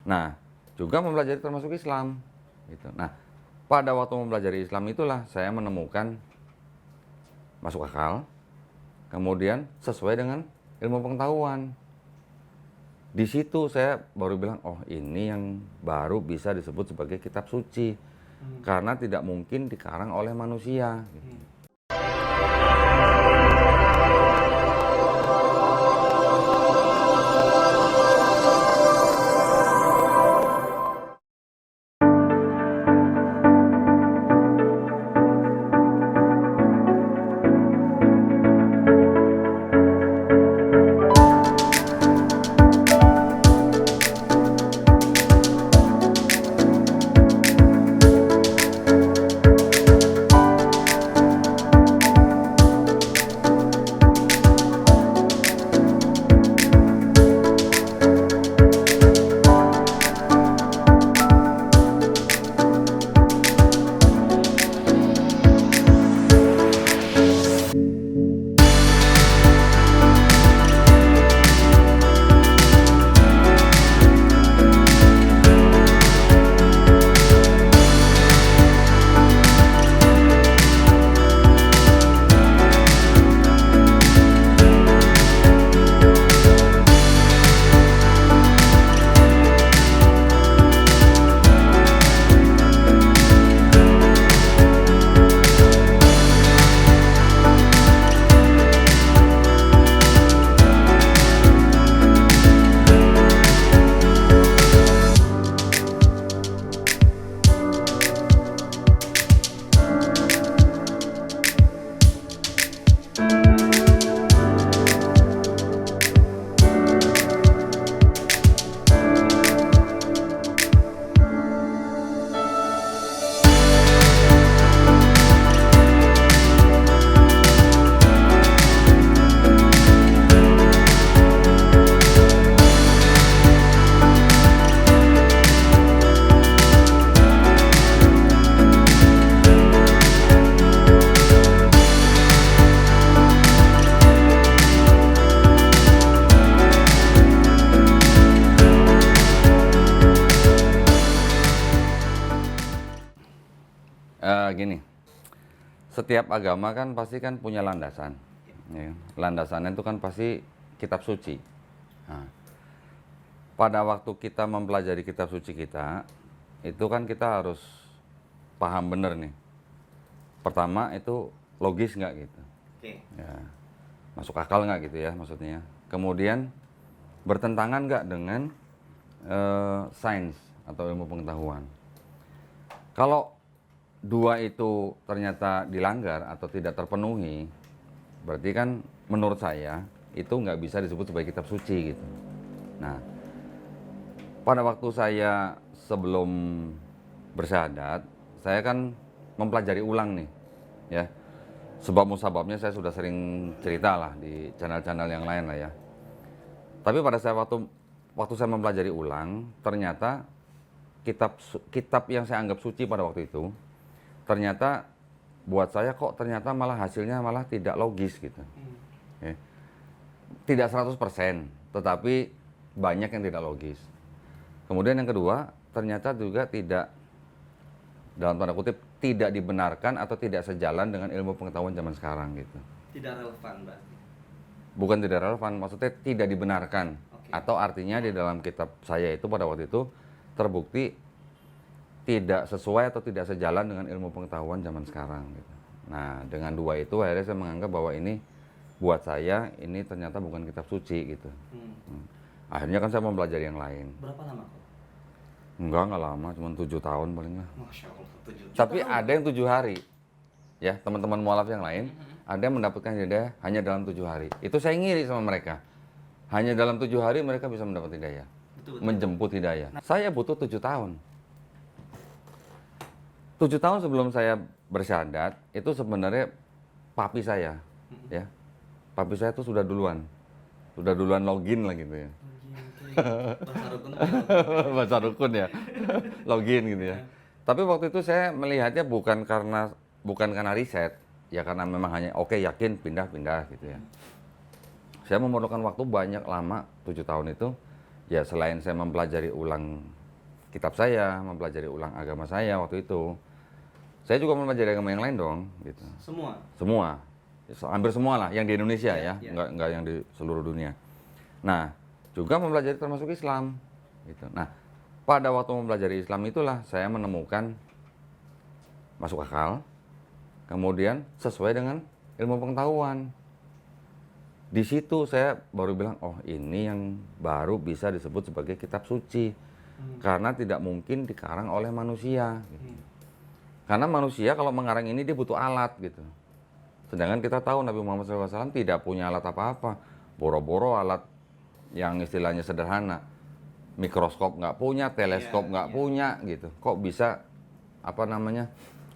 Nah, juga mempelajari termasuk Islam. Gitu. Nah, pada waktu mempelajari Islam itulah saya menemukan masuk akal, kemudian sesuai dengan ilmu pengetahuan. Di situ saya baru bilang, oh ini yang baru bisa disebut sebagai kitab suci. Karena tidak mungkin dikarang oleh manusia. Gitu. Gini, setiap agama kan pasti kan punya landasan. Ya. Landasannya itu kan pasti kitab suci. Nah, pada waktu kita mempelajari kitab suci kita, itu kan kita harus paham bener nih. Pertama itu logis nggak gitu. Ya, masuk akal nggak gitu ya maksudnya. Kemudian bertentangan nggak dengan sains atau ilmu pengetahuan. Kalau dua itu ternyata dilanggar atau tidak terpenuhi, berarti kan menurut saya itu nggak bisa disebut sebagai kitab suci gitu. Nah, pada waktu saya sebelum bersyahadat, saya kan mempelajari ulang nih, ya. Sebab musababnya saya sudah sering cerita lah di channel-channel yang lain lah ya. Tapi pada saya waktu saya mempelajari ulang, ternyata kitab yang saya anggap suci pada waktu itu, ternyata buat saya kok ternyata malah hasilnya malah tidak logis gitu. Ya. Tidak 100%, tetapi banyak yang tidak logis. Kemudian yang kedua, ternyata juga tidak, dalam tanda kutip, tidak dibenarkan atau tidak sejalan dengan ilmu pengetahuan zaman sekarang gitu. Tidak relevan, Mbak? Bukan tidak relevan, maksudnya tidak dibenarkan. Atau artinya di dalam kitab saya itu pada waktu itu terbukti tidak sesuai atau tidak sejalan dengan ilmu pengetahuan zaman sekarang gitu. Nah, dengan dua itu akhirnya saya menganggap bahwa ini buat saya ini ternyata bukan kitab suci gitu. Akhirnya kan saya mempelajari yang lain. Berapa lama kok? Enggak lama, cuma 7 tahun paling lah. Masya Allah, 7 Tapi ada yang 7 hari. Ya, teman-teman mualaf yang lain, ada yang mendapatkan hidayah hanya dalam 7 hari. Itu saya ngiri sama mereka. Hanya dalam 7 hari mereka bisa mendapat hidayah. Betul. Menjemput hidayah. Saya butuh 7 tahun. 7 tahun sebelum saya bersyahadat, itu sebenarnya papi saya, ya. Papi saya tuh sudah duluan login lah gitu ya. Bahasa rukun ya, login gitu ya. Tapi waktu itu saya melihatnya bukan karena riset, ya karena memang hanya oke, yakin pindah gitu ya. Saya memerlukan waktu banyak lama, 7 tahun itu, ya selain saya mempelajari ulang kitab saya, mempelajari ulang agama saya waktu itu. Saya juga mempelajari agama yang lain dong, gitu. Semua, hampir semua lah, yang di Indonesia ya, nggak yang di seluruh dunia. Nah, juga mempelajari termasuk Islam, gitu. Nah, pada waktu mempelajari Islam itulah saya menemukan masuk akal, kemudian sesuai dengan ilmu pengetahuan. Di situ saya baru bilang, oh ini yang baru bisa disebut sebagai kitab suci. Karena tidak mungkin dikarang oleh manusia. Gitu. Karena manusia kalau mengarang ini dia butuh alat gitu. Sedangkan kita tahu Nabi Muhammad SAW tidak punya alat apa-apa. Boro-boro alat yang istilahnya sederhana. Mikroskop nggak punya, teleskop nggak punya gitu. Kok bisa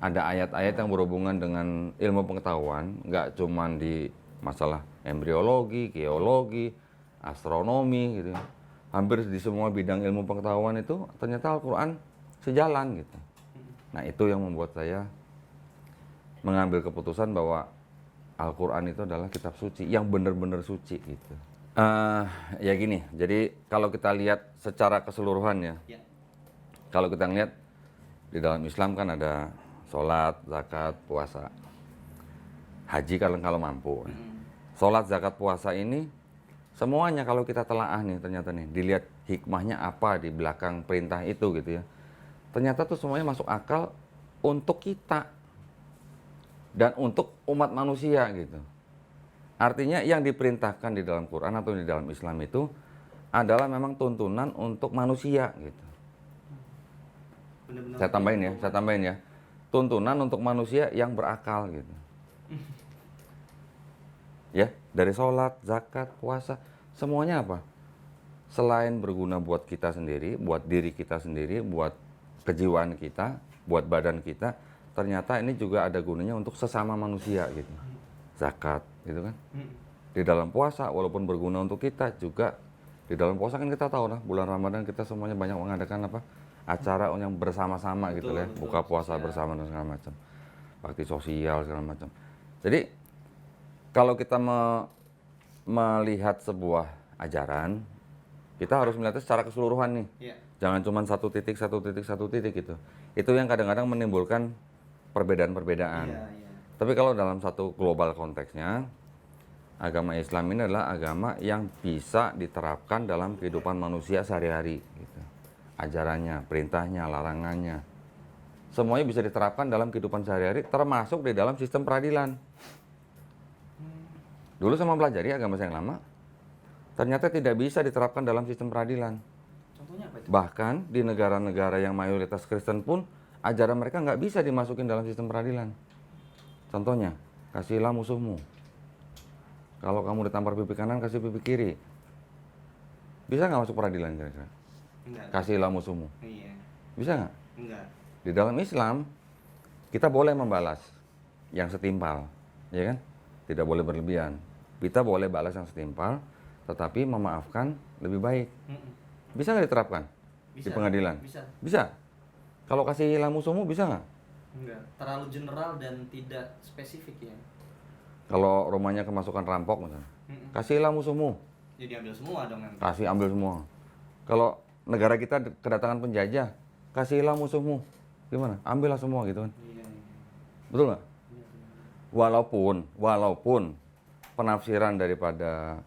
ada ayat-ayat yang berhubungan dengan ilmu pengetahuan, nggak cuman di masalah embriologi, geologi, astronomi gitu. Hampir di semua bidang ilmu pengetahuan itu ternyata Al-Quran sejalan gitu. Nah itu yang membuat saya mengambil keputusan bahwa Al-Quran itu adalah kitab suci, yang benar-benar suci gitu. Ya gini, jadi kalau kita lihat secara keseluruhan ya. Kalau kita lihat di dalam Islam kan ada sholat, zakat, puasa, haji kalau mampu. Sholat, zakat, puasa ini semuanya kalau kita telaah nih ternyata nih, dilihat hikmahnya apa di belakang perintah itu gitu ya. Ternyata tuh semuanya masuk akal untuk kita dan untuk umat manusia gitu. Artinya yang diperintahkan di dalam Quran atau di dalam Islam itu adalah memang tuntunan untuk manusia gitu. Saya tambahin ya. Tuntunan untuk manusia yang berakal gitu. Ya, dari sholat, zakat, puasa, semuanya apa? Selain berguna buat kita sendiri, buat diri kita sendiri, buat kejiwaan kita, buat badan kita, ternyata ini juga ada gunanya untuk sesama manusia gitu. Zakat, gitu kan? Di dalam puasa, walaupun berguna untuk kita juga, di dalam puasa kan kita tahu lah, bulan Ramadan kita semuanya banyak mengadakan acara yang bersama-sama gitu ya, buka puasa bersama dan segala macam, bakti sosial segala macam. Jadi kalau kita melihat sebuah ajaran, kita harus melihatnya secara keseluruhan nih. Jangan cuma satu titik gitu. Itu yang kadang-kadang menimbulkan perbedaan-perbedaan. Tapi kalau dalam satu global konteksnya, agama Islam ini adalah agama yang bisa diterapkan dalam kehidupan manusia sehari-hari. Gitu. Ajarannya, perintahnya, larangannya, semuanya bisa diterapkan dalam kehidupan sehari-hari, termasuk di dalam sistem peradilan. Dulu saya mempelajari agama saya yang lama, ternyata tidak bisa diterapkan dalam sistem peradilan. Contohnya apa itu? Bahkan di negara-negara yang mayoritas Kristen pun, ajaran mereka nggak bisa dimasukin dalam sistem peradilan. Contohnya, kasihilah musuhmu. Kalau kamu ditampar pipi kanan, kasih pipi kiri. Bisa nggak masuk peradilan kira-kira? Enggak. Kasihilah musuhmu. Iya. Bisa nggak? Enggak. Di dalam Islam, kita boleh membalas yang setimpal, ya kan? Tidak boleh berlebihan. Kita boleh balas yang setimpal, tetapi memaafkan lebih baik. Bisa nggak diterapkan di pengadilan? Bisa. Kalau kasihilah musuhmu bisa nggak? Enggak. Terlalu general dan tidak spesifik ya. Kalau rumahnya kemasukan rampok misalnya, kasihilah musuhmu. Jadi ambil semua dong nanti. Kasih ambil semua. Kalau negara kita kedatangan penjajah, kasihilah musuhmu. Gimana? Ambillah semua gitu kan. Iya. Betul nggak? Walaupun penafsiran daripada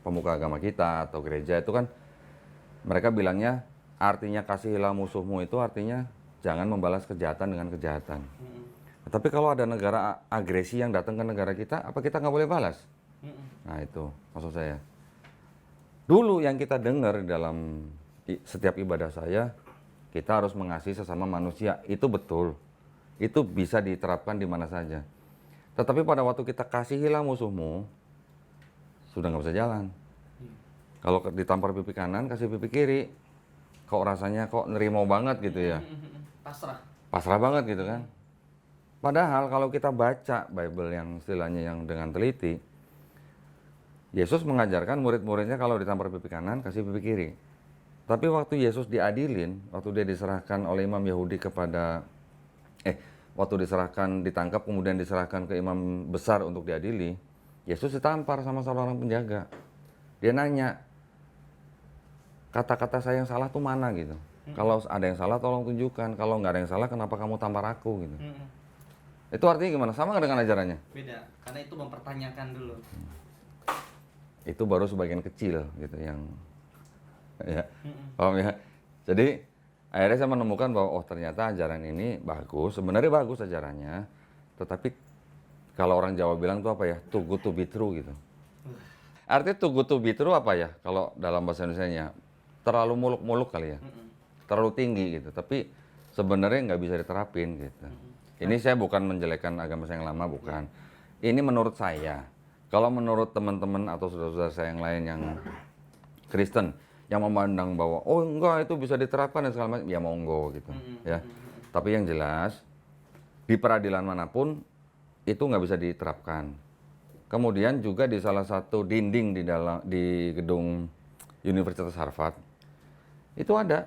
pemuka agama kita atau gereja itu kan mereka bilangnya artinya kasihilah musuhmu itu artinya jangan membalas kejahatan dengan kejahatan. Tapi kalau ada negara agresi yang datang ke negara kita, apa kita nggak boleh balas? Nah itu maksud saya. Dulu yang kita dengar dalam setiap ibadah saya, kita harus mengasihi sesama manusia. Itu betul. Itu bisa diterapkan di mana saja. Tetapi pada waktu kita kasihilah musuhmu, sudah nggak bisa jalan. Kalau ditampar pipi kanan, kasih pipi kiri. Kok rasanya nerimo banget gitu ya. Pasrah banget gitu kan. Padahal kalau kita baca Bible yang istilahnya yang dengan teliti, Yesus mengajarkan murid-muridnya kalau ditampar pipi kanan, kasih pipi kiri. Tapi waktu Yesus diadilin, waktu dia diserahkan oleh imam Yahudi waktu ditangkap kemudian diserahkan ke imam besar untuk diadili, Yesus ditampar sama seorang penjaga. Dia nanya, kata-kata saya yang salah tuh mana gitu. Kalau ada yang salah tolong tunjukkan. Kalau nggak ada yang salah kenapa kamu tampar aku gitu. Itu artinya gimana? Sama nggak dengan ajarannya? Beda, karena itu mempertanyakan dulu. Itu baru sebagian kecil gitu yang ya. Paham ya? Jadi akhirnya saya menemukan bahwa oh ternyata ajaran ini bagus, sebenarnya bagus ajarannya. Tetapi kalau orang Jawa bilang tuh apa ya? Too good to be true gitu. Artinya too good to be true apa ya? Kalau dalam bahasa Indonesianya terlalu muluk-muluk kali ya. Terlalu tinggi gitu. Tapi sebenarnya nggak bisa diterapin gitu. Ini saya bukan menjelekkan agama saya yang lama, bukan. Ini menurut saya. Kalau menurut teman-teman atau saudara-saudara saya yang lain yang Kristen yang memandang bahwa oh enggak itu bisa diterapkan dan segala macam, ya monggo gitu ya. Tapi yang jelas di peradilan manapun itu nggak bisa diterapkan. Kemudian juga di salah satu dinding di gedung Universitas Harvard itu ada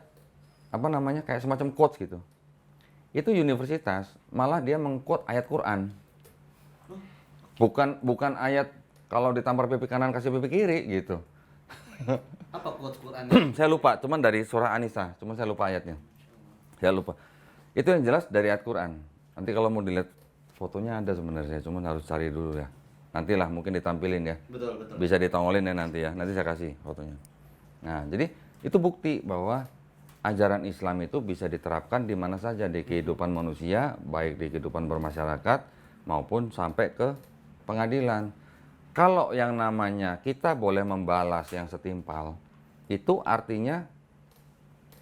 apa namanya kayak semacam quotes gitu. Itu universitas malah dia mengquote ayat Quran. Bukan ayat kalau ditampar pipi kanan kasih pipi kiri gitu. Apa quotes Quran? Saya lupa, cuman dari surah An-Nisa, cuman saya lupa ayatnya. Saya lupa. Itu yang jelas dari ayat Quran. Nanti kalau mau dilihat fotonya ada sebenarnya, cuman harus cari dulu ya. Nantilah mungkin ditampilin ya. Betul, betul. Bisa ditongolin ya nanti ya. Nanti saya kasih fotonya. Nah, jadi itu bukti bahwa ajaran Islam itu bisa diterapkan di mana saja di kehidupan manusia, baik di kehidupan bermasyarakat maupun sampai ke pengadilan. Kalau yang namanya kita boleh membalas yang setimpal, itu artinya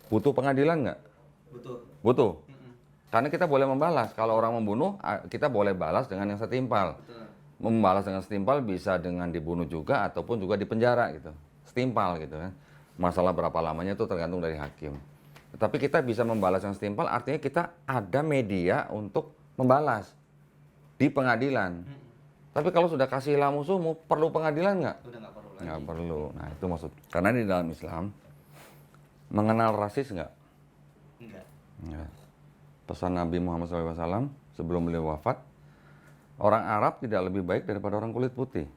butuh pengadilan nggak? Butuh. Butuh. Karena kita boleh membalas. Kalau orang membunuh, kita boleh balas dengan yang setimpal. Betul. Membalas dengan setimpal bisa dengan dibunuh juga ataupun juga dipenjara gitu. Setimpal gitu kan. Masalah berapa lamanya itu tergantung dari hakim. Tetapi kita bisa membalas yang setimpal artinya kita ada media untuk membalas di pengadilan. Tapi kalau sudah kasih musuhmu, perlu pengadilan nggak? Udah nggak perlu lagi. Nggak perlu. Nah itu maksud. Karena di dalam Islam mengenal rasis nggak? Enggak. Ya. Pesan Nabi Muhammad SAW sebelum beliau wafat, orang Arab tidak lebih baik daripada orang kulit putih.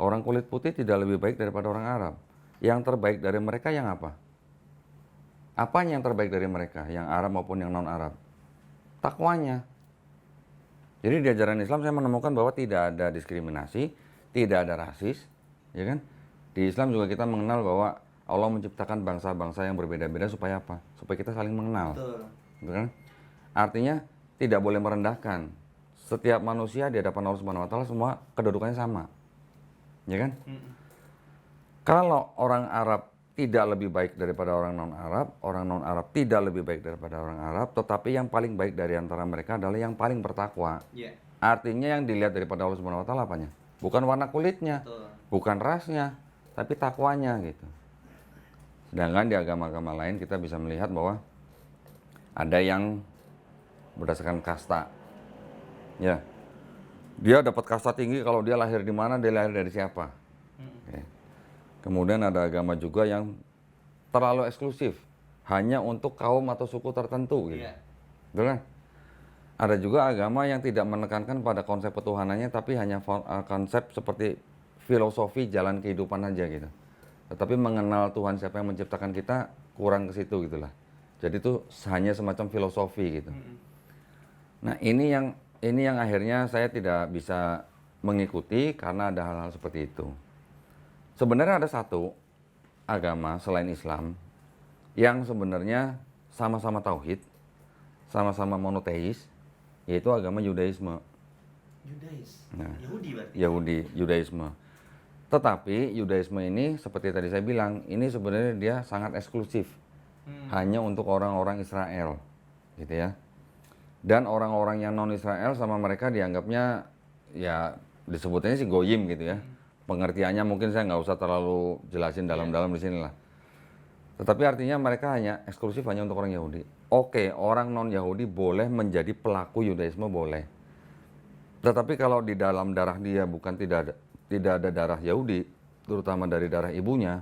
Orang kulit putih tidak lebih baik daripada orang Arab. Yang terbaik dari mereka yang apa? Apanya yang terbaik dari mereka? Yang Arab maupun yang non-Arab? Takwanya. Jadi di ajaran Islam saya menemukan bahwa tidak ada diskriminasi, tidak ada rasis, ya kan? Di Islam juga kita mengenal bahwa Allah menciptakan bangsa-bangsa yang berbeda-beda supaya apa? Supaya kita saling mengenal. Betul. Gitu kan? Artinya tidak boleh merendahkan. Setiap manusia di hadapan Allah Subhanahu wa taala semua kedudukannya sama. Ya kan? Kalau orang Arab tidak lebih baik daripada orang non-Arab tidak lebih baik daripada orang Arab, tetapi yang paling baik dari antara mereka adalah yang paling bertakwa. Iya. Artinya yang dilihat daripada Allah Subhanahu wa taala apanya? Bukan warna kulitnya, Betul. bukan rasnya, tapi takwanya gitu. Sedangkan di agama-agama lain kita bisa melihat bahwa ada yang berdasarkan kasta. Ya. Dia dapat kasta tinggi kalau dia lahir di mana, dia lahir dari siapa. Oke. Kemudian ada agama juga yang terlalu eksklusif, hanya untuk kaum atau suku tertentu gitu. Iya. Betul kan? Ada juga agama yang tidak menekankan pada konsep ketuhanannya, tapi hanya konsep seperti filosofi jalan kehidupan aja gitu. Tetapi mengenal Tuhan siapa yang menciptakan kita kurang ke situ gitulah. Jadi itu hanya semacam filosofi gitu. Nah ini yang akhirnya saya tidak bisa mengikuti karena ada hal-hal seperti itu. Sebenarnya ada satu agama selain Islam yang sebenarnya sama-sama tauhid, sama-sama monoteis, yaitu agama Yudaisme. Nah. Yahudi berarti. Yudaisme. Tetapi Yudaisme ini seperti tadi saya bilang, ini sebenarnya dia sangat eksklusif. Hanya untuk orang-orang Israel, gitu ya. Dan orang-orang yang non-Israel sama mereka dianggapnya ya disebutnya sih goyim gitu ya. Pengertiannya mungkin saya nggak usah terlalu jelasin dalam-dalam di sini lah. Tetapi artinya mereka hanya eksklusif hanya untuk orang Yahudi. Oke, orang non-Yahudi boleh menjadi pelaku Yudaisme boleh. Tetapi kalau di dalam darah dia bukan tidak ada darah Yahudi, terutama dari darah ibunya,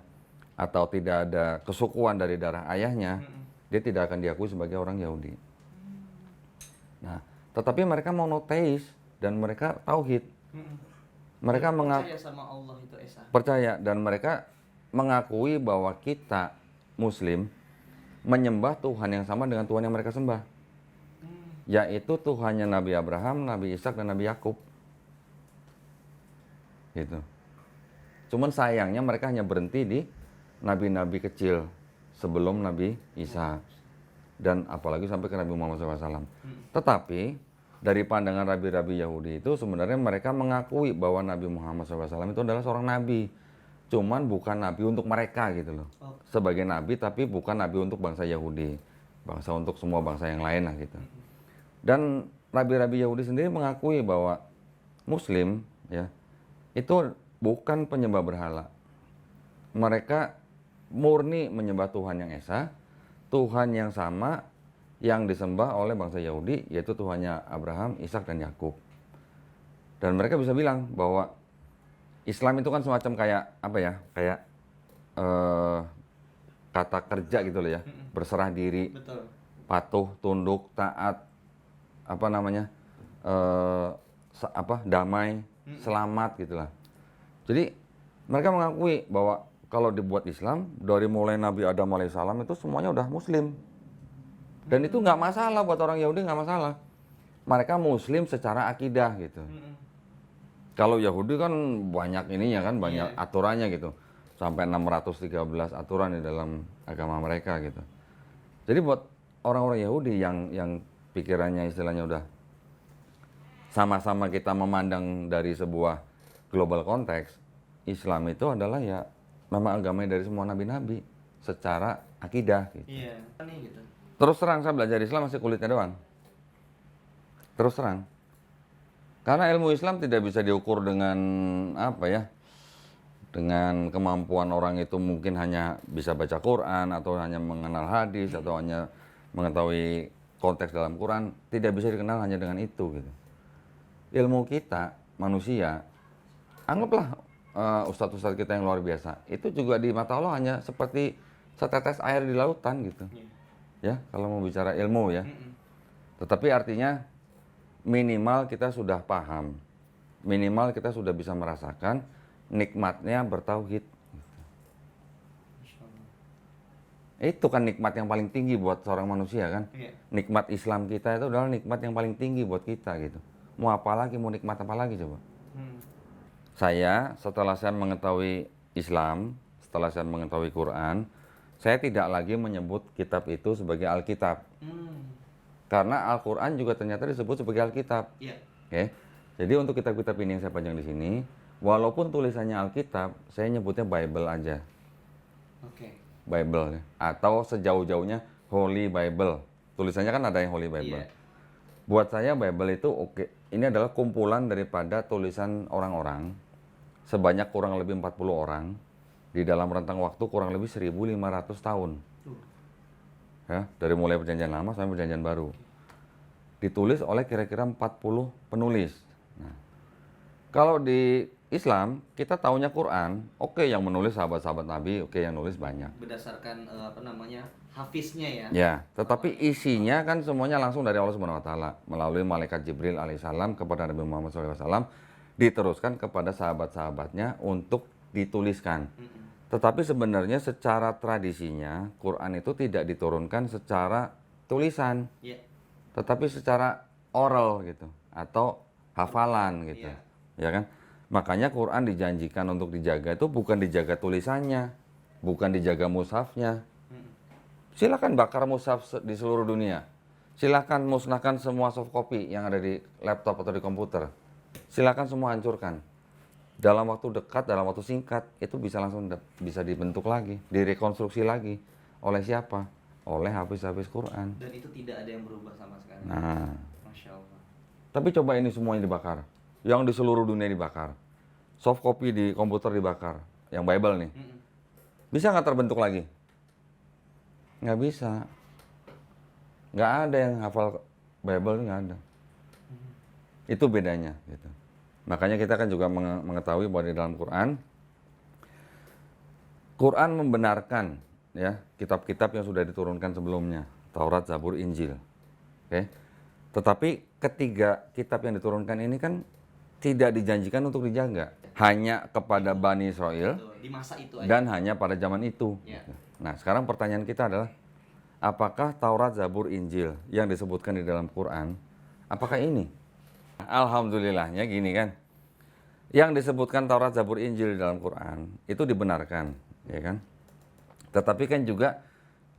atau tidak ada kesukuan dari darah ayahnya, dia tidak akan diakui sebagai orang Yahudi. Nah, tetapi mereka monoteis dan mereka tauhid. Mereka percaya sama Allah itu Esa. percaya dan mereka mengakui bahwa kita Muslim menyembah Tuhan yang sama dengan Tuhan yang mereka sembah, yaitu Tuhannya Nabi Abraham, Nabi Ishak, dan Nabi Yakub. Gitu. Cuman sayangnya mereka hanya berhenti di nabi-nabi kecil sebelum Nabi Isa, dan apalagi sampai ke Nabi Muhammad SAW. Tetapi dari pandangan rabi-rabi Yahudi itu sebenarnya mereka mengakui bahwa Nabi Muhammad SAW itu adalah seorang nabi. Cuman bukan nabi untuk mereka gitu loh. Sebagai nabi, tapi bukan nabi untuk bangsa Yahudi. Bangsa untuk semua bangsa yang lain lah gitu. Dan rabi-rabi Yahudi sendiri mengakui bahwa Muslim ya itu bukan penyembah berhala. Mereka murni menyembah Tuhan yang esa, Tuhan yang sama yang disembah oleh bangsa Yahudi, yaitu Tuhannya Abraham, Ishak, dan Yakub. Dan mereka bisa bilang bahwa Islam itu kan semacam kayak apa ya? Kayak kata kerja gitu loh ya. Berserah diri, Betul. patuh, tunduk, taat, apa namanya? Damai, selamat gitulah. Jadi mereka mengakui bahwa kalau dibuat Islam dari mulai Nabi Adam alaihissalam itu semuanya udah Muslim, dan itu nggak masalah buat orang Yahudi, nggak masalah. Mereka Muslim secara akidah gitu. Kalau Yahudi kan banyak ininya kan, banyak aturannya gitu, sampai 613 aturan di dalam agama mereka gitu. Jadi buat orang-orang Yahudi yang pikirannya istilahnya udah sama-sama kita memandang dari sebuah global konteks, Islam itu adalah ya memang agamanya dari semua nabi-nabi secara akidah gitu. Iya, nih gitu. Terus terang saya belajar Islam masih kulitnya doang. Terus terang. Karena ilmu Islam tidak bisa diukur dengan apa ya? Dengan kemampuan orang itu mungkin hanya bisa baca Quran atau hanya mengenal hadis atau hanya mengetahui konteks dalam Quran, tidak bisa dikenal hanya dengan itu gitu. Ilmu kita manusia, anggaplah ustadz-ustadz kita yang luar biasa, itu juga di mata Allah hanya seperti setetes air di lautan gitu. Ya, kalau mau bicara ilmu ya. Tetapi artinya minimal kita sudah paham, minimal kita sudah bisa merasakan nikmatnya bertauhid. Itu kan nikmat yang paling tinggi buat seorang manusia kan. Nikmat Islam kita itu adalah nikmat yang paling tinggi buat kita gitu. Mau apa lagi, mau nikmat apa lagi coba? Saya setelah saya mengetahui Islam, setelah saya mengetahui Quran, saya tidak lagi menyebut kitab itu sebagai Alkitab. Karena Al-Quran juga ternyata disebut sebagai Alkitab. Oke. Jadi untuk kitab-kitab ini yang saya panjang di sini, walaupun tulisannya Alkitab, saya nyebutnya Bible aja. Bible ya. Atau sejauh-jauhnya Holy Bible. Tulisannya kan ada yang Holy Bible. Buat saya Bible itu ini adalah kumpulan daripada tulisan orang-orang sebanyak kurang lebih 40 orang di dalam rentang waktu kurang lebih 1.500 tahun. Ya, dari mulai perjanjian lama sampai perjanjian baru. Ditulis oleh kira-kira 40 penulis. Nah, kalau di Islam kita taunya Quran, yang menulis sahabat-sahabat Nabi, yang nulis banyak. Berdasarkan hafiznya ya. Ya, tetapi isinya kan semuanya langsung dari Allah Subhanahu wa taala melalui malaikat Jibril alaihissalam kepada Nabi Muhammad SAW, diteruskan kepada sahabat-sahabatnya untuk dituliskan. Tetapi sebenarnya secara tradisinya Quran itu tidak diturunkan secara tulisan, tetapi secara oral gitu atau hafalan gitu, ya kan? Makanya Quran dijanjikan untuk dijaga itu bukan dijaga tulisannya, bukan dijaga mushafnya. Silakan bakar mushaf di seluruh dunia. Silakan musnahkan semua soft copy yang ada di laptop atau di komputer. Silakan semua hancurkan. Dalam waktu dekat, dalam waktu singkat, itu bisa langsung bisa dibentuk lagi, direkonstruksi lagi. Oleh siapa? Oleh hafiz-hafiz Quran. Dan itu tidak ada yang berubah sama sekali. Nah, Masya Allah. tapi coba ini semuanya dibakar. Yang di seluruh dunia dibakar. Soft copy di komputer dibakar. Yang Bible nih. Bisa nggak terbentuk lagi? Nggak bisa. Nggak ada yang hafal Bible, nggak ada. Itu bedanya gitu. Makanya kita kan juga mengetahui bahwa di dalam Quran membenarkan ya kitab-kitab yang sudah diturunkan sebelumnya, Taurat, Zabur, Injil. Oke. Tetapi ketiga kitab yang diturunkan ini kan tidak dijanjikan untuk dijaga. Hanya kepada Bani Israel Betul, di masa itu aja. dan hanya pada zaman itu. Ya. Nah, sekarang pertanyaan kita adalah, apakah Taurat, Zabur, Injil yang disebutkan di dalam Quran, apakah ini? Alhamdulillahnya gini kan, yang disebutkan Taurat, Zabur, Injil di dalam Quran itu dibenarkan, ya kan? Tetapi kan juga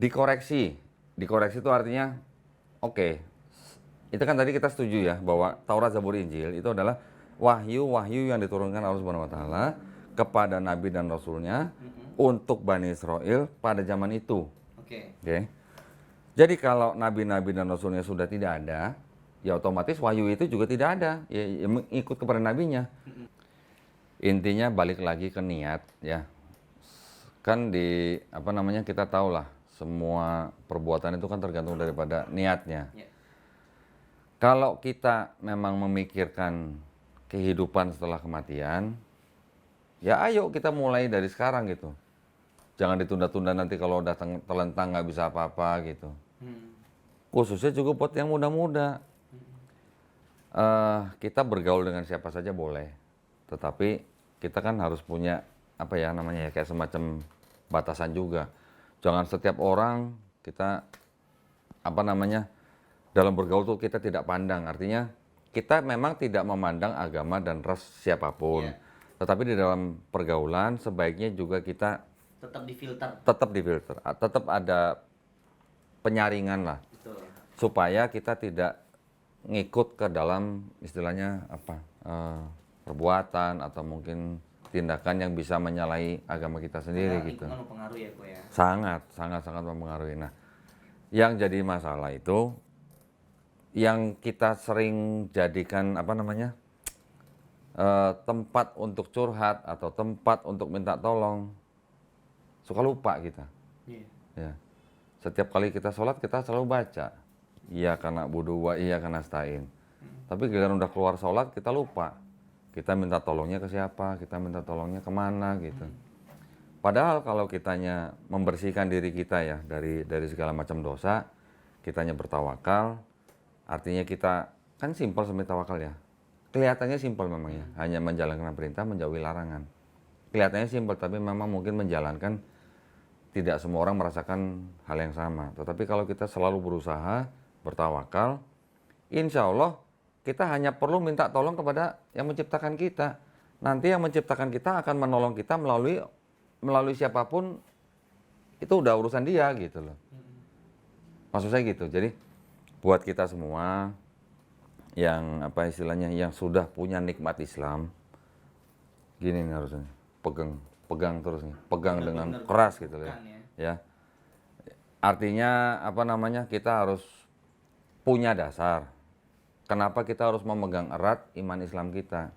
dikoreksi. Dikoreksi itu artinya, oke, itu kan tadi kita setuju ya bahwa Taurat, Zabur, Injil itu adalah wahyu-wahyu yang diturunkan Allah Subhanahu wa taala kepada nabi dan rasulnya untuk Bani Israel pada zaman itu. Oke. Oke. Jadi kalau nabi-nabi dan rasulnya sudah tidak ada, ya otomatis wahyu itu juga tidak ada, ya ikut kepada nabinya. Intinya balik lagi ke niat ya. Kan di apa namanya, kita tahu lah semua perbuatan itu kan tergantung daripada niatnya. Ya. Kalau kita memang memikirkan kehidupan setelah kematian, ya ayo kita mulai dari sekarang gitu. Jangan ditunda-tunda, nanti kalau udah terlentang nggak bisa apa-apa gitu. Khususnya juga buat yang muda-muda. Kita bergaul dengan siapa saja boleh, tetapi kita kan harus punya apa ya namanya ya, kayak semacam batasan juga. Jangan setiap orang kita apa namanya dalam bergaul tuh kita tidak pandang. Artinya kita memang tidak memandang agama dan ras siapapun. Iya. Tetapi di dalam pergaulan sebaiknya juga kita Tetap difilter. tetap ada penyaringan lah, Betul. supaya kita tidak ngikut ke dalam istilahnya apa perbuatan atau mungkin tindakan yang bisa menyalahi agama kita sendiri Karena gitu. itu kan mempengaruhi ya, Ko ya. Sangat mempengaruhi. Nah, yang jadi masalah itu yang kita sering jadikan apa namanya tempat untuk curhat atau tempat untuk minta tolong, suka lupa kita. Iya. Ya. Setiap kali kita sholat kita selalu baca, iya karena budu wa iya karena stain. Tapi giliran udah keluar sholat kita lupa. Kita minta tolongnya ke siapa, kita minta tolongnya kemana gitu. Padahal kalau kitanya membersihkan diri kita ya dari segala macam dosa, kitanya bertawakal, artinya kita kan simpel sebenarnya tawakal ya. Kelihatannya simpel memang ya, hanya menjalankan perintah, menjauhi larangan. Kelihatannya simpel, tapi memang mungkin menjalankan tidak semua orang merasakan hal yang sama. Tetapi kalau kita selalu berusaha bertawakal, insya Allah kita hanya perlu minta tolong kepada yang menciptakan kita. Nanti yang menciptakan kita akan menolong kita melalui siapapun, itu udah urusan dia gitu loh. Maksud saya gitu. Jadi buat kita semua yang apa istilahnya yang sudah punya nikmat Islam, gini nih harusnya pegang terus nih, pegang dengan Benar-benar keras gitu loh bukan ya. Artinya apa namanya, kita harus punya dasar. Kenapa kita harus memegang erat iman Islam kita?